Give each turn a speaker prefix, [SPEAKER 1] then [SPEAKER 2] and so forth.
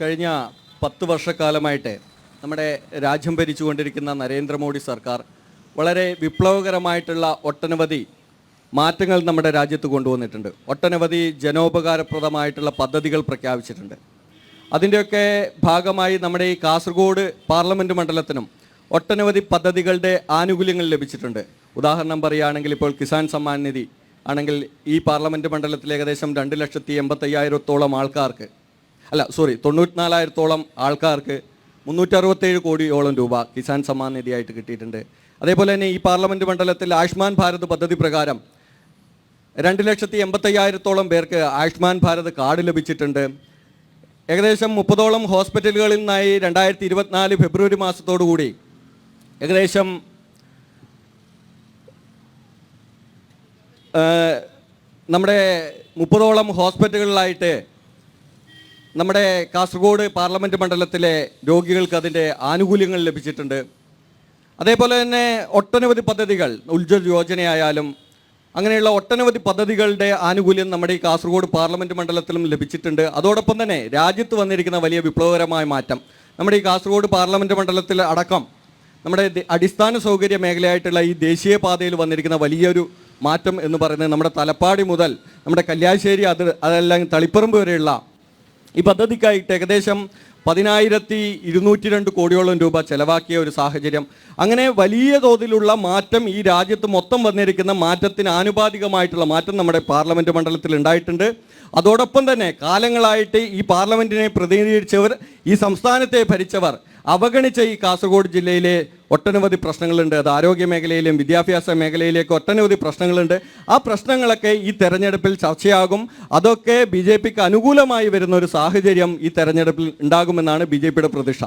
[SPEAKER 1] കഴിഞ്ഞ 10 വർഷക്കാലമായിട്ട് നമ്മുടെ രാജ്യം ഭരിച്ചുകൊണ്ടിരിക്കുന്ന നരേന്ദ്രമോദി സർക്കാർ വളരെ വിപ്ലവകരമായിട്ടുള്ള ഒട്ടനവധി മാറ്റങ്ങൾ നമ്മുടെ രാജ്യത്ത് കൊണ്ടുവന്നിട്ടുണ്ട്. ഒട്ടനവധി ജനോപകാരപ്രദമായിട്ടുള്ള പദ്ധതികൾ പ്രഖ്യാപിച്ചിട്ടുണ്ട്. അതിൻ്റെയൊക്കെ ഭാഗമായി നമ്മുടെ ഈ കാസർഗോഡ് പാർലമെൻറ്റ് മണ്ഡലത്തിനും ഒട്ടനവധി പദ്ധതികളുടെ ആനുകൂല്യങ്ങൾ ലഭിച്ചിട്ടുണ്ട്. ഉദാഹരണം പറയുകയാണെങ്കിൽ ഇപ്പോൾ കിസാൻ സമ്മാൻ നിധി ആണെങ്കിൽ ഈ പാർലമെൻറ്റ് മണ്ഡലത്തിൽ ഏകദേശം 2,55,000-ഓളം ആൾക്കാർക്ക് 94,000-ഓളം ആൾക്കാർക്ക് 367 കോടിയോളം രൂപ കിസാൻ സമ്മാൻ നിധിയായിട്ട് കിട്ടിയിട്ടുണ്ട്. അതേപോലെ തന്നെ ഈ പാർലമെൻറ്റ് മണ്ഡലത്തിൽ ആയുഷ്മാൻ ഭാരത് പദ്ധതി പ്രകാരം 2,85,000-ഓളം പേർക്ക് ആയുഷ്മാൻ ഭാരത് കാർഡ് ലഭിച്ചിട്ടുണ്ട്. ഏകദേശം 30ഓളം ഹോസ്പിറ്റലുകളിൽ നിന്നായി 2024 ഫെബ്രുവരി മാസത്തോടുകൂടി ഏകദേശം നമ്മുടെ 30ഓളം ഹോസ്പിറ്റലുകളിലായിട്ട് നമ്മുടെ കാസർഗോഡ് പാർലമെൻറ്റ് മണ്ഡലത്തിലെ രോഗികൾക്ക് അതിൻ്റെ ആനുകൂല്യങ്ങൾ ലഭിച്ചിട്ടുണ്ട്. അതേപോലെ തന്നെ ഒട്ടനവധി പദ്ധതികൾ, ഉജ്ജ്വൽ യോജനയായാലും അങ്ങനെയുള്ള ഒട്ടനവധി പദ്ധതികളുടെ ആനുകൂല്യം നമ്മുടെ ഈ കാസർഗോഡ് പാർലമെൻറ്റ് മണ്ഡലത്തിലും ലഭിച്ചിട്ടുണ്ട്. അതോടൊപ്പം തന്നെ രാജ്യത്ത് വന്നിരിക്കുന്ന വലിയ വിപ്ലവകരമായ മാറ്റം നമ്മുടെ ഈ കാസർഗോഡ് പാർലമെൻറ്റ് മണ്ഡലത്തിൽ അടക്കം നമ്മുടെ അടിസ്ഥാന സൗകര്യ മേഖലയായിട്ടുള്ള ഈ ദേശീയപാതയിൽ വന്നിരിക്കുന്ന വലിയൊരു മാറ്റം എന്ന് പറയുന്നത് നമ്മുടെ തലപ്പാടി മുതൽ നമ്മുടെ കല്യാശ്ശേരി അതെല്ലാം തളിപ്പറമ്പ് വരെയുള്ള ഈ പദ്ധതിക്കായിട്ട് ഏകദേശം 10,202 കോടിയോളം രൂപ ചെലവാക്കിയ ഒരു സാഹചര്യം. അങ്ങനെ വലിയ തോതിലുള്ള മാറ്റം ഈ രാജ്യത്ത് മൊത്തം വന്നിരിക്കുന്ന മാറ്റത്തിന് ആനുപാതികമായിട്ടുള്ള മാറ്റം നമ്മുടെ പാർലമെൻറ്റ് മണ്ഡലത്തിൽ ഉണ്ടായിട്ടുണ്ട്. അതോടൊപ്പം തന്നെ കാലങ്ങളായിട്ട് ഈ പാർലമെൻറ്റിനെ പ്രതിനിധീകരിച്ചവർ, ഈ സംസ്ഥാനത്തെ ഭരിച്ചവർ അവഗണിച്ച ഈ കാസർഗോഡ് ജില്ലയിലെ ഒട്ടനവധി പ്രശ്നങ്ങളുണ്ട്. അത് ആരോഗ്യ മേഖലയിലും വിദ്യാഭ്യാസ മേഖലയിലേക്ക് ഒട്ടനവധി പ്രശ്നങ്ങളുണ്ട്. ആ പ്രശ്നങ്ങളൊക്കെ ഈ തെരഞ്ഞെടുപ്പിൽ ചർച്ചയാകും. അതൊക്കെ BJPക്ക് അനുകൂലമായി വരുന്ന ഒരു സാഹചര്യം ഈ തെരഞ്ഞെടുപ്പിൽ ഉണ്ടാകുമെന്നാണ് BJPയുടെ പ്രതീക്ഷ.